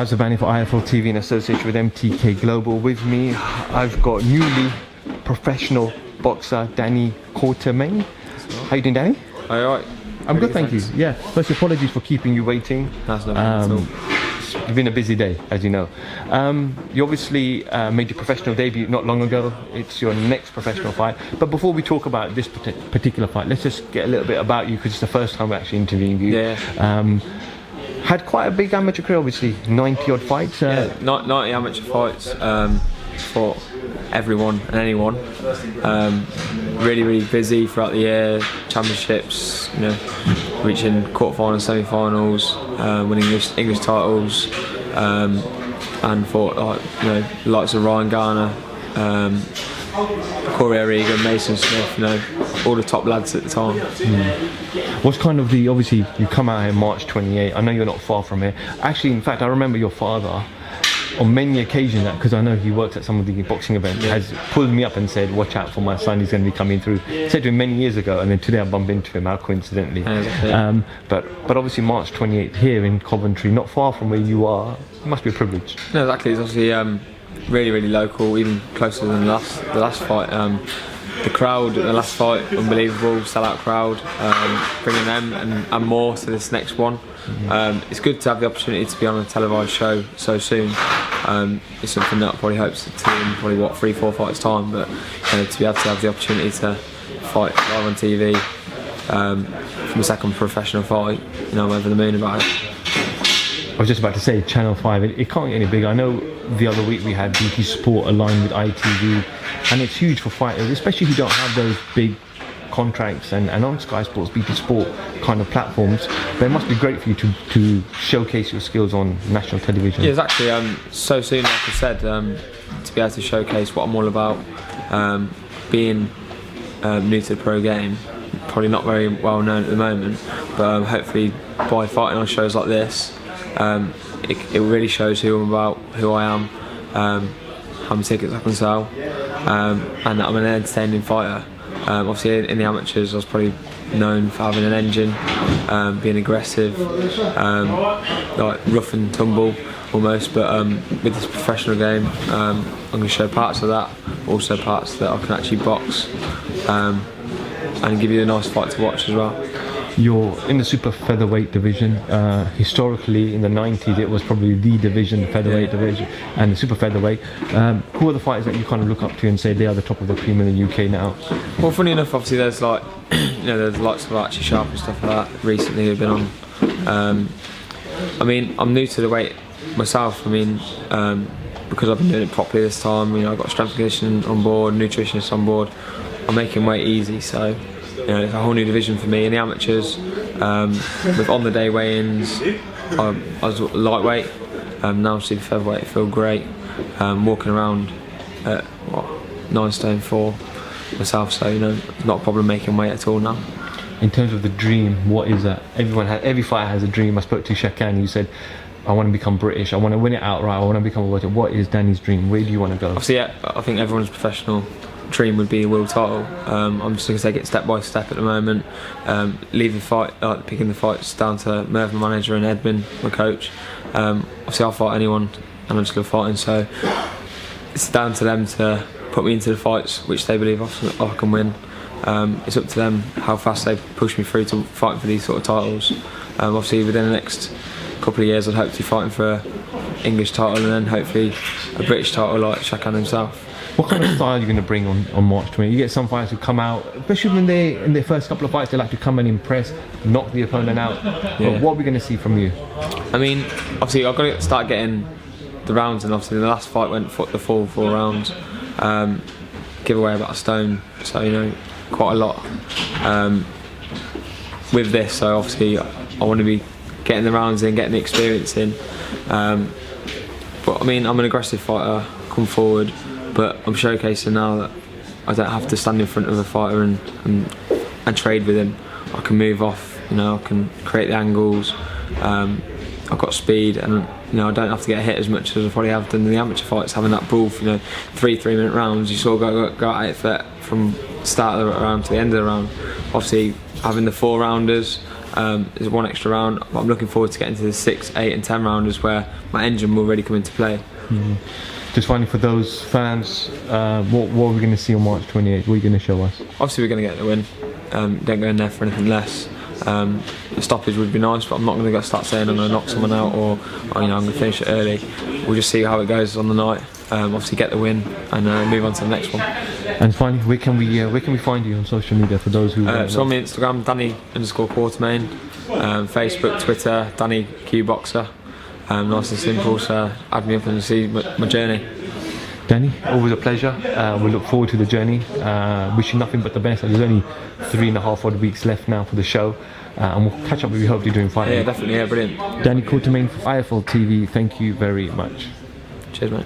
Raz Zabani for IFL TV in association with MTK Global. With me, I've got newly professional boxer Danny Quartermaine. How you doing, Danny? Alright. I'm good, thank you. Yeah. First, apologies for keeping you waiting. That's no problem at all. It's been a busy day, as you know. You obviously made your professional debut not long ago. It's your next professional fight. But before we talk about this particular fight, let's just get a little bit about you, because it's the first time we're actually interviewing you. Yeah. Had quite a big amateur career, obviously, 90 odd fights. 90 amateur fights for everyone and anyone. Really busy throughout the year. Championships, reaching quarterfinals, semi-finals, winning English titles, and for likes of Ryan Garner, Corey Regan, Mason Smith, all the top lads at the time. What's kind of obviously you come out here March 28, I know you're not far from here. Actually, in fact, I remember your father on many occasions, because I know he works at some of the boxing events, has pulled me up and said, watch out for my son, he's going to be coming through. Said to him many years ago, and then today I bumped into him, how coincidentally. But obviously March 28th here in Coventry, not far from where you are, it must be a privilege. No, exactly. It's obviously really local, even closer than the last fight. The crowd at the last fight, unbelievable, sellout crowd, bringing them and more to this next one. It's good to have the opportunity to be on a televised show so soon. It's something that I probably hope to in probably 3-4 fights time, but to be able to have the opportunity to fight live on TV from a second professional fight, I'm over the moon about it. I was just about to say, Channel 5, it can't get any bigger. I know the other week we had BT Sport aligned with ITV, and it's huge for fighters, especially if you don't have those big contracts and on Sky Sports, BT Sport kind of platforms. But it must be great for you to showcase your skills on national television. Yeah, exactly. So soon, like I said, to be able to showcase what I'm all about, being new to the pro game, probably not very well known at the moment, but hopefully by fighting on shows like this, it really shows who I'm about, who I am, how many tickets I can sell, and that I'm an entertaining fighter. Obviously in the amateurs I was probably known for having an engine, being aggressive, like rough and tumble almost, but with this professional game I'm going to show parts of that, also parts that I can actually box, and give you a nice fight to watch as well. You're in the super featherweight division. Historically, in the 90s, it was probably the division, the featherweight division, and the super featherweight. Who are the fighters that you kind of look up to and say they are the top of the cream in the UK now? Well, funny enough, obviously there's like, there's lots of Archie Sharp and stuff like that recently who've been on. I mean, I'm new to the weight myself. I mean, because I've been doing it properly this time. I've got strength and conditioning on board, nutritionist on board. I'm making weight easy, so. It's a whole new division for me in the amateurs. With on the day weigh-ins, I was lightweight. Now I'm super featherweight. I feel great. Walking around at 9 stone 4 myself, so it's not a problem making weight at all now. In terms of the dream, what is that? Every fighter has a dream. I spoke to Shakan, who said, I want to become British, I want to win it outright, I want to become a world champion. What is Danny's dream? Where do you want to go? Obviously, I think everyone's professional dream would be a world title. I'm just going to take it step by step at the moment. Leave the fight, picking the fights down to Merv, my manager, and Edmund, my coach. Obviously I'll fight anyone and I'm just good fighting, so it's down to them to put me into the fights which they believe I can win. It's up to them how fast they push me through to fighting for these sort of titles. Obviously within the next couple of years I'd hope to be fighting for an English title and then hopefully a British title like Shakan himself. What kind of style are you going to bring on March 20? You get some fighters who come out, especially when in their first couple of fights, they like to come and impress, knock the opponent out. But what are we going to see from you? I mean, obviously I've got to start getting the rounds, and obviously the last fight went the full 4 rounds. Give away about a stone, so quite a lot. With this, so obviously I want to be getting the rounds in, getting the experience in. But I mean, I'm an aggressive fighter, come forward. But I'm showcasing now that I don't have to stand in front of a fighter and trade with him. I can move off, I can create the angles. I've got speed, and I don't have to get hit as much as I probably have done in the amateur fights. Having that brawl for 3-minute rounds, you sort of go at it from the start of the round to the end of the round. Obviously, having the 4 rounders, There's one extra round, but I'm looking forward to getting to the 6, 8 and 10 rounders where my engine will really come into play. Just finally, for those fans, what are we going to see on March 28th? What are you going to show us? Obviously we're going to get the win. Don't go in there for anything less. The stoppage would be nice, but I'm not going to start saying I'm going to knock someone out or I'm going to finish it early. We'll just see how it goes on the night. Obviously get the win and move on to the next one. And finally, where can we find you on social media for those who? So on my Instagram, Danny_Quartermaine, Facebook, Twitter, Danny Q Boxer. Nice and simple. So add me up and see my journey. Danny, always a pleasure. We look forward to the journey. Wish you nothing but the best. There's only 3.5 odd weeks left now for the show, and we'll catch up with you hopefully during fight. Yeah, definitely. Yeah, brilliant. Danny Quartermaine for IFL TV. Thank you very much. Cheers, mate.